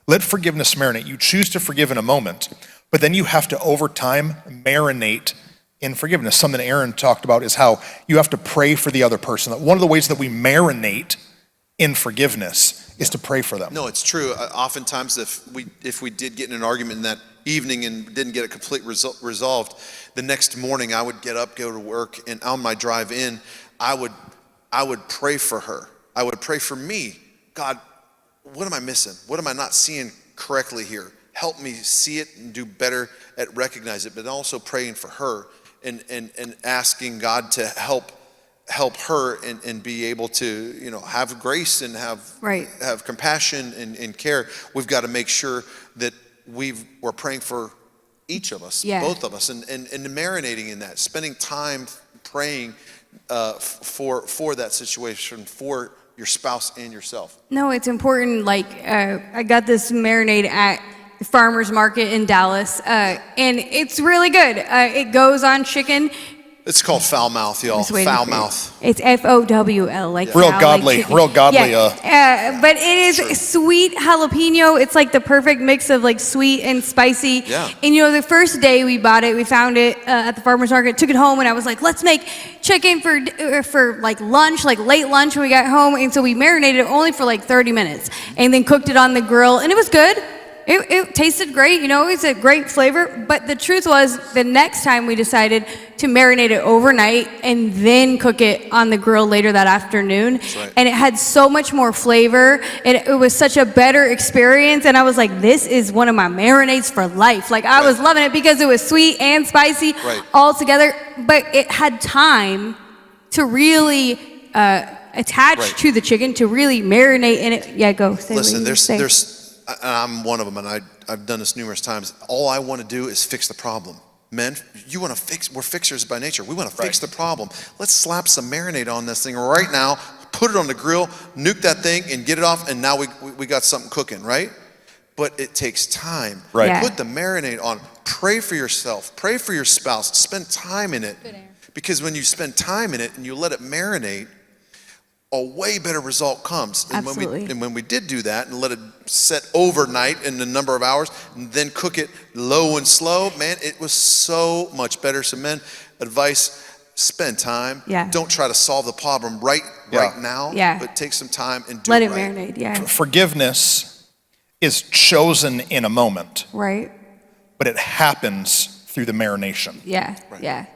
Let forgiveness marinate. You choose to forgive in a moment, but then you have to over time marinate in forgiveness. Something Aaron talked about is how you have to pray for the other person. One of the ways that we marinate in forgiveness is to pray for them. No, it's true. Oftentimes, if we did get in an argument in that evening and didn't get it completely resolved, the next morning I would get up, go to work, and on my drive in, I would pray for her. I would pray for me. God, what am I missing? What am I not seeing correctly here? Help me see it and do better at recognize it, but also praying for her and asking God to help her and be able to, have grace and have compassion and care. We've got to make sure that we're praying for each of us, both of us, and marinating in that, spending time praying for that situation, for your spouse and yourself. No, it's important. I got this marinade at the farmer's market in Dallas, and it's really good. It goes on chicken. It's called foul mouth, y'all. Foul mouth. It's FOWL, like real foul, godly, like real godly. But it is sweet jalapeno. It's like the perfect mix of like sweet and spicy. Yeah. And the first day we bought it, we found it at the farmer's market, took it home, and I was like, let's make chicken for like lunch, like late lunch when we got home. And so we marinated it only for like 30 minutes and then cooked it on the grill, and it was good. It tasted great, it's a great flavor. But the truth was, the next time we decided to marinate it overnight and then cook it on the grill later that afternoon. Right. And it had so much more flavor. It was such a better experience. And I was like, this is one of my marinades for life. Like, I was loving it because it was sweet and spicy all together. But it had time to really attach to the chicken, to really marinate in it. Yeah, go. Listen, there's I'm one of them, and I've done this numerous times. All I want to do is fix the problem. Men, we're fixers by nature. We want to fix the problem. Let's slap some marinade on this thing right now, put it on the grill, nuke that thing, and get it off, and now we got something cooking, right? But it takes time. Right. Yeah. Put the marinade on. Pray for yourself. Pray for your spouse. Spend time in it. Because when you spend time in it and you let it marinate, a way better result comes. And Absolutely. when we did do that and let it set overnight in a number of hours and then cook it low and slow, man, it was so much better. So men, advice, spend time. Yeah. Don't try to solve the problem right now, but take some time and do Let it it right. marinate, Forgiveness is chosen in a moment, Right? but it happens through the marination. Yeah, yeah.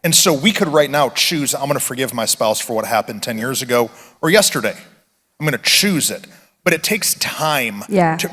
And so we could right now choose, I'm going to forgive my spouse for what happened 10 years ago or yesterday. I'm going to choose it. But it takes time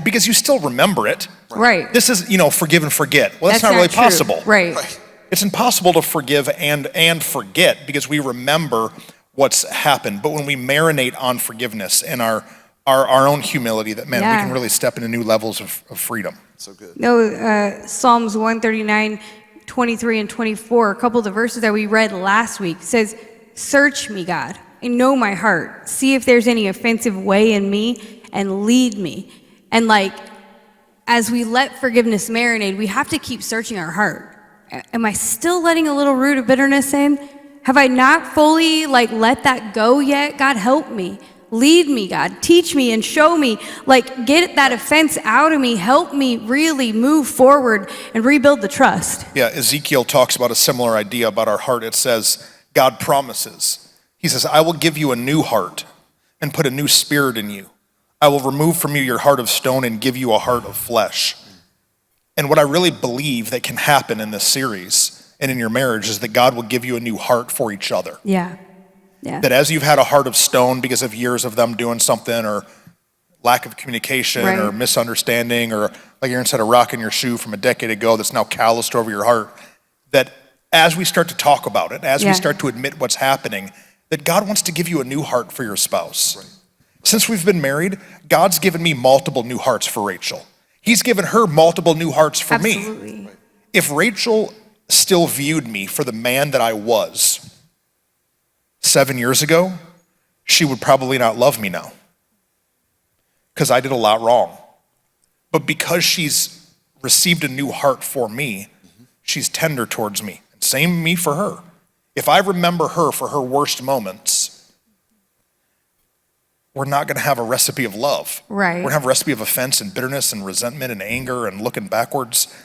because you still remember it. Right. This is, forgive and forget. Well, that's not really true. possible. Right. It's impossible to forgive and forget because we remember what's happened. But when we marinate on forgiveness and our own humility, that, man, we can really step into new levels of freedom. So good. No, Psalms 139, 23 and 24, a couple of the verses that we read last week, says, search me, God, and know my heart. See if there's any offensive way in me and lead me. And as we let forgiveness marinate, we have to keep searching our heart. Am I still letting a little root of bitterness in? Have I not fully let that go yet? God, help me. Lead me, God. Teach me and show me. Get that offense out of me. Help me really move forward and rebuild the trust. Yeah, Ezekiel talks about a similar idea about our heart. It says, God promises. He says, I will give you a new heart and put a new spirit in you. I will remove from you your heart of stone and give you a heart of flesh. And what I really believe that can happen in this series and in your marriage is that God will give you a new heart for each other. Yeah. Yeah. That as you've had a heart of stone because of years of them doing something or lack of communication or misunderstanding or, like Aaron said, a rock in your shoe from a decade ago that's now calloused over your heart, that as we start to talk about it, as we start to admit what's happening, that God wants to give you a new heart for your spouse. Right. Since we've been married, God's given me multiple new hearts for Rachel. He's given her multiple new hearts for Absolutely. me. If Rachel still viewed me for the man that I was 7 years ago, she would probably not love me now because I did a lot wrong. But because she's received a new heart for me, she's tender towards me. And same me for her. If I remember her for her worst moments, we're not going to have a recipe of love. Right. We're going to have a recipe of offense and bitterness and resentment and anger and looking backwards.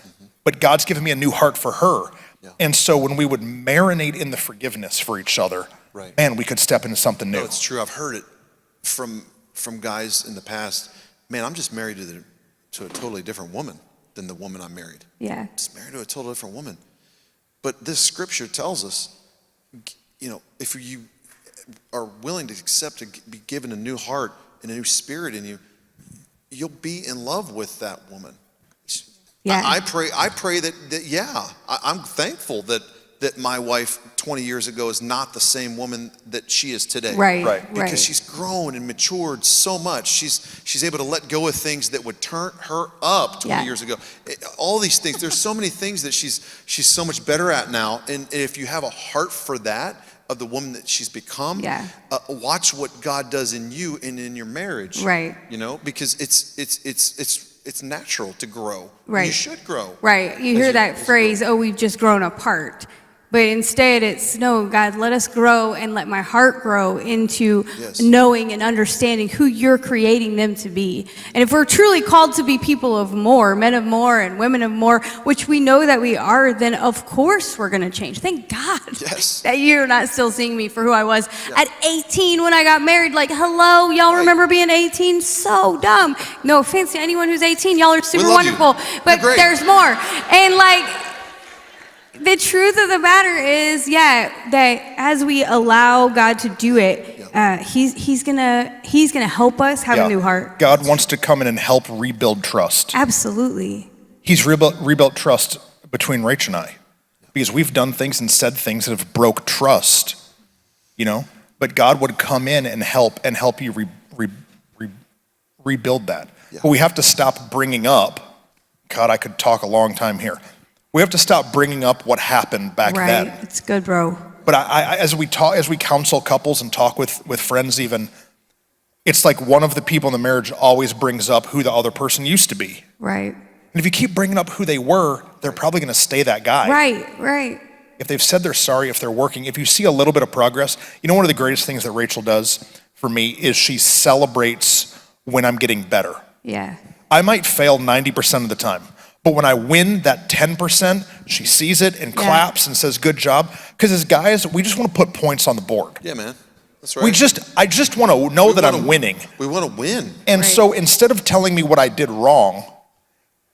But God's given me a new heart for her. Yeah. And so when we would marinate in the forgiveness for each other, Right. man, we could step into something new. No, it's true. I've heard it from guys in the past. Man, I'm just married to a totally different woman than the woman I married. Yeah. Just married to a totally different woman. But this scripture tells us, if you are willing to accept to be given a new heart and a new spirit in you, you'll be in love with that woman. Yeah. I pray that I'm thankful that my wife 20 years ago is not the same woman that she is today. Right. Because she's grown and matured so much. She's able to let go of things that would turn her up 20 years ago. All these things, there's so many things that she's so much better at now. And if you have a heart for that, of the woman that she's become, watch what God does in you and in your marriage. Right. Because it's natural to grow. Right. You should grow. Right. You hear that phrase, we've just grown apart. But instead it's, no, God, let us grow and let my heart grow into knowing and understanding who you're creating them to be. And if we're truly called to be people of more, men of more and women of more, which we know that we are, then of course we're going to change. Thank God that you're not still seeing me for who I was at 18 when I got married. Like, hello, y'all remember being 18? So dumb. No offense to anyone who's 18. Y'all are super wonderful. But there's more. And the truth of the matter is, that as we allow God to do it, he's gonna help us have a new heart. God wants to come in and help rebuild trust. Absolutely. He's rebuilt trust between Rach and I, because we've done things and said things that have broke trust, But God would come in and help you rebuild that. But we have to stop bringing up. God, I could talk a long time here. We have to stop bringing up what happened back then. Right, it's good, bro. But as we counsel couples and talk with friends even, it's like one of the people in the marriage always brings up who the other person used to be. Right. And if you keep bringing up who they were, they're probably going to stay that guy. Right. If they've said they're sorry, if they're working, if you see a little bit of progress, one of the greatest things that Rachel does for me is she celebrates when I'm getting better. Yeah. I might fail 90% of the time. But when I win that 10%, she sees it and claps and says, good job. Because as guys, we just want to put points on the board. Yeah, man. That's right. I just want to know that I'm winning. We want to win. And so instead of telling me what I did wrong,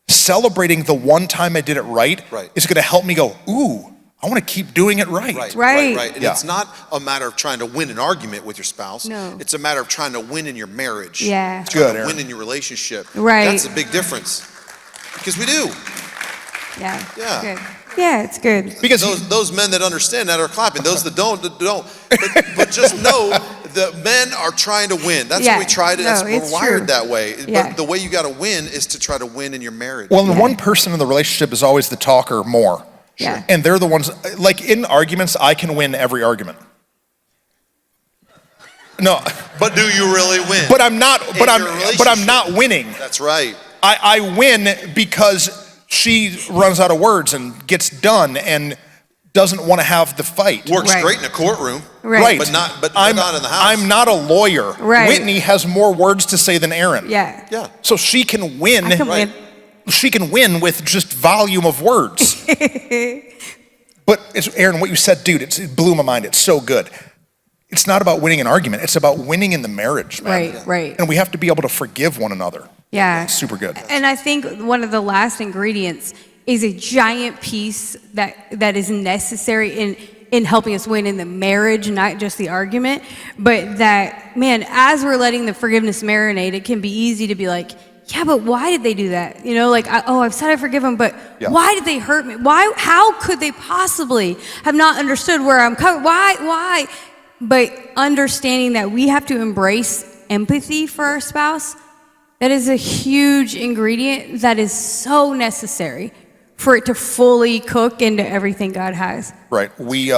celebrating the one time I did it right. Is going to help me go, ooh, I want to keep doing it right. Right. And it's not a matter of trying to win an argument with your spouse. No. It's a matter of trying to win in your marriage. Yeah. Good, Aaron. Win in your relationship. Right. That's a big difference. Because we do. Yeah. Yeah. Good. Yeah, it's good. Because those men that understand that are clapping. Those that don't. But just know that men are trying to win. That's what we try to. We're wired that way. But the way you got to win is to try to win in your marriage. Well, and one person in the relationship is always the talker more. Yeah. And they're the ones, like in arguments, I can win every argument. No. But do you really win? But I'm not. But I'm not winning. That's right. I win because she runs out of words and gets done and doesn't want to have the fight. Works great in a courtroom. Right. But not in the house. I'm not a lawyer. Right. Whitney has more words to say than Aaron. Yeah. So she can win. I can win. She can win with just volume of words. But Aaron, what you said, dude, it blew my mind. It's so good. It's not about winning an argument. It's about winning in the marriage, man. Right. And we have to be able to forgive one another. Yeah. Super good. And I think one of the last ingredients is a giant piece that is necessary in helping us win in the marriage, not just the argument, but that, man, as we're letting the forgiveness marinate, it can be easy to be like, yeah, but why did they do that? I've said I forgive them, but why did they hurt me? How could they possibly have not understood where I'm coming? Why? But understanding that we have to embrace empathy for our spouse, that is a huge ingredient that is so necessary for it to fully cook into everything God has. Right. We,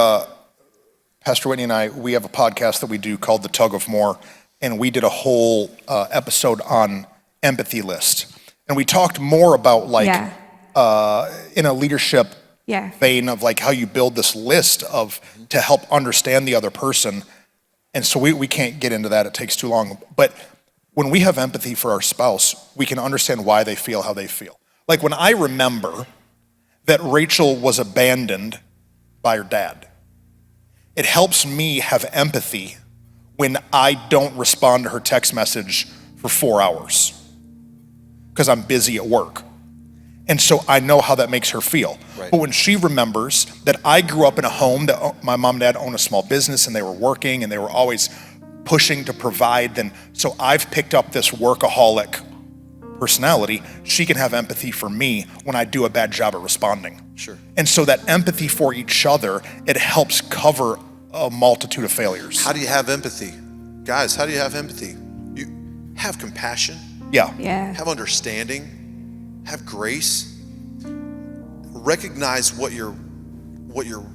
Pastor Whitney and I, we have a podcast that we do called The Tug of More, and we did a whole episode on empathy list. And we talked more about in a leadership vein of like how you build this list to help understand the other person. And so we can't get into that. It takes too long. But when we have empathy for our spouse, we can understand why they feel how they feel. Like when I remember that Rachel was abandoned by her dad. It helps me have empathy when I don't respond to her text message for 4 hours because I'm busy at work. And so I know how that makes her feel. Right. But when she remembers that I grew up in a home that my mom and dad owned a small business and they were working and they were always pushing to provide, then so I've picked up this workaholic personality, she can have empathy for me when I do a bad job at responding. Sure. And so that empathy for each other, it helps cover a multitude of failures. How do you have empathy? Guys, how do you have empathy? You have compassion. Yeah. Yeah. Have understanding. Have grace. Recognize what your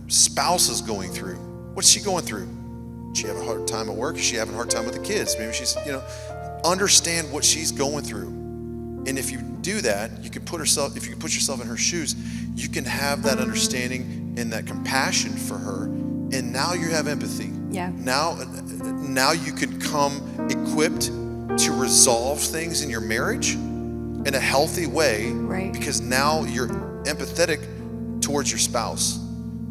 spouse is going through. What's she going through? Does she have a hard time at work? Is she having a hard time with the kids? Maybe she's, understand what she's going through. And if you do that, if you can put yourself in her shoes, you can have that understanding and that compassion for her. And now you have empathy. Yeah. Now you can come equipped to resolve things in your marriage in a healthy way. Right. Because now you're empathetic towards your spouse.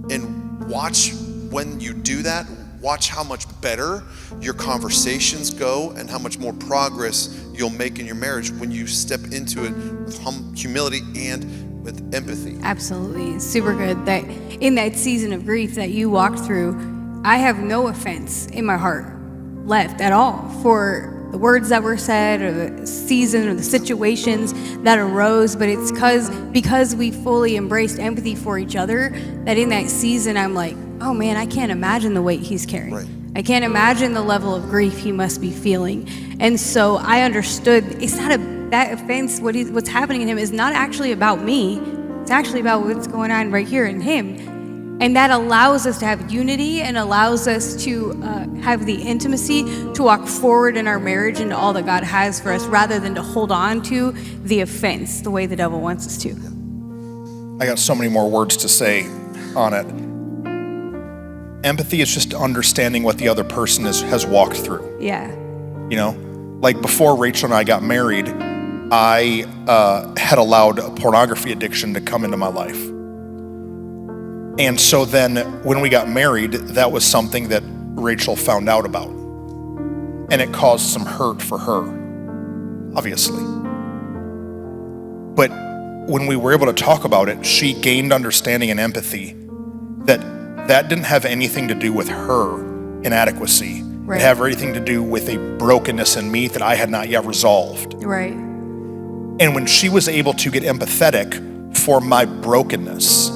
And watch when you do that, watch how much better your conversations go and how much more progress you'll make in your marriage when you step into it with humility and with empathy. Absolutely. Super good. That in that season of grief that you walked through, I have no offense in my heart left at all for the words that were said or the season or the situations that arose, but it's because we fully embraced empathy for each other that in that season I'm like, oh man, I can't imagine the weight he's carrying. Right. I can't imagine the level of grief he must be feeling. And so I understood it's not that offense, what's happening in him is not actually about me. It's actually about what's going on right here in him. And that allows us to have unity and allows us to have the intimacy to walk forward in our marriage into all that God has for us rather than to hold on to the offense the way the devil wants us to. I got so many more words to say on it. Empathy is just understanding what the other person has walked through. Yeah. Like before Rachel and I got married, I had allowed a pornography addiction to come into my life. And so then when we got married, that was something that Rachel found out about. And it caused some hurt for her, obviously. But when we were able to talk about it, she gained understanding and empathy that didn't have anything to do with her inadequacy. Right. It had everything to do with a brokenness in me that I had not yet resolved. Right. And when she was able to get empathetic for my brokenness,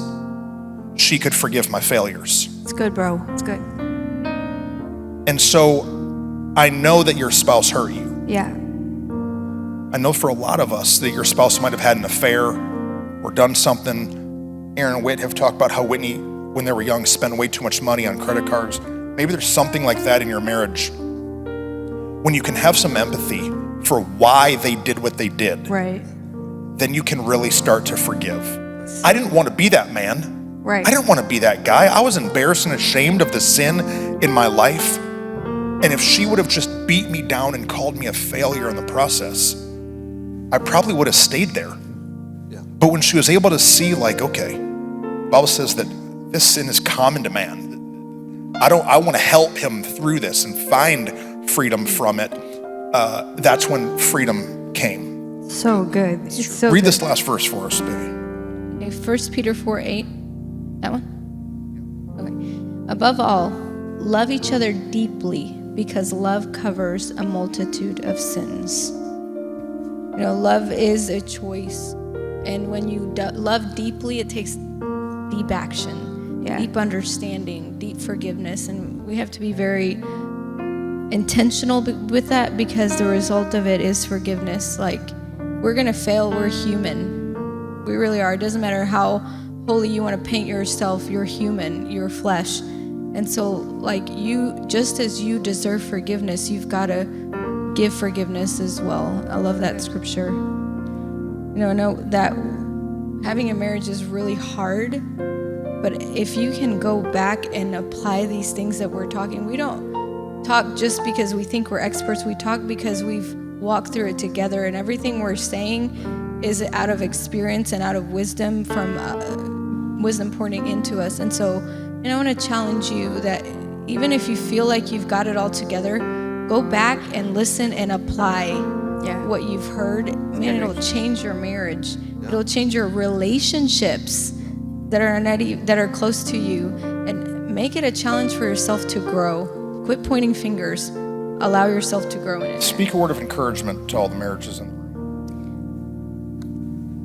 she could forgive my failures. It's good, bro. It's good. And so I know that your spouse hurt you. Yeah. I know for a lot of us that your spouse might have had an affair or done something. Aaron and Whit have talked about how Whitney, when they were young, spent way too much money on credit cards. Maybe there's something like that in your marriage. When you can have some empathy for why they did what they did, Right. then you can really start to forgive. I didn't want to be that man. Right. I didn't want to be that guy. I was embarrassed and ashamed of the sin in my life. And if she would have just beat me down and called me a failure in the process, I probably would have stayed there. Yeah. But when she was able to see, like, okay, the Bible says that this sin is common to man. I want to help him through this and find freedom from it. That's when freedom came. So good. It's so Read good. this last verse for us, baby. Okay, 1 Peter 4:8. That one? Okay. Above all, love each other deeply because love covers a multitude of sins. Love is a choice. And when you love deeply, it takes deep action, deep understanding, deep forgiveness. And we have to be very intentional with that because the result of it is forgiveness. Like, we're going to fail. We're human. We really are. It doesn't matter how holy you want to paint yourself. You're human. You're flesh. And so, like, just as you deserve forgiveness, you've got to give forgiveness as well. I love that scripture. Know that having a marriage is really hard, but if you can go back and apply these things that we're talking, we don't talk just because we think we're experts. We talk because we've walked through it together, and everything we're saying is out of experience and out of wisdom from wisdom pouring into us. And so, I want to challenge you that even if you feel like you've got it all together, go back and listen and apply what you've heard. Man, it'll change your marriage. It'll change your relationships that are close to you, and make it a challenge for yourself to grow. Quit pointing fingers. Allow yourself to grow in it. Speak a word of encouragement to all the marriages in the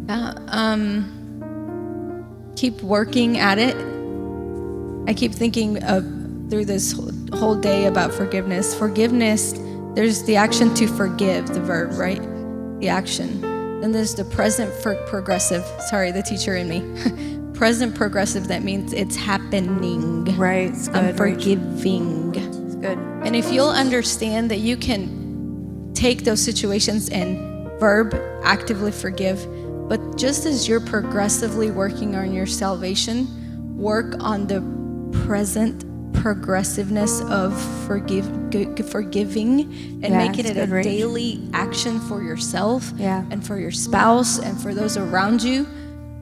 room. Keep working at it. I keep thinking through this whole day about forgiveness. Forgiveness, there's the action to forgive, the verb, right? The action. Then there's the present progressive. Sorry, the teacher in me. Present progressive, that means it's happening. Right, it's good. I'm forgiving. It's good. And if you'll understand that you can take those situations and verb actively forgive, but just as you're progressively working on your salvation, work on the present progressiveness of forgiving and make it a daily action for yourself and for your spouse and for those around you.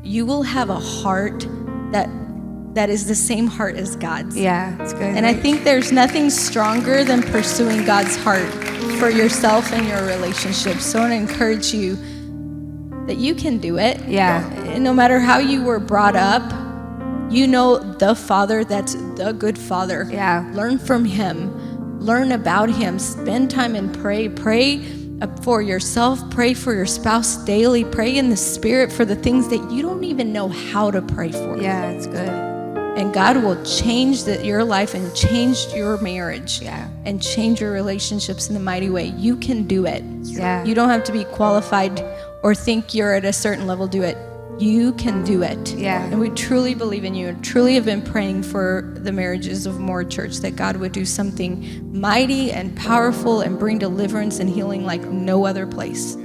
You will have a heart that is the same heart as God's. Yeah, it's good. And I think there's nothing stronger than pursuing God's heart for yourself and your relationships. So I want to encourage you that you can do it. Yeah. And no matter how you were brought up, you know the Father that's the good Father. Yeah. Learn from Him. Learn about Him. Spend time and pray. Pray for yourself. Pray for your spouse daily. Pray in the Spirit for the things that you don't even know how to pray for. Yeah, it's good. And God will change your life and change your marriage. Yeah. And change your relationships in a mighty way. You can do it. Yeah. You don't have to be qualified or think you're at a certain level. Do it. You can do it. Yeah. And we truly believe in you and truly have been praying for the marriages of More Church, that God would do something mighty and powerful and bring deliverance and healing like no other place.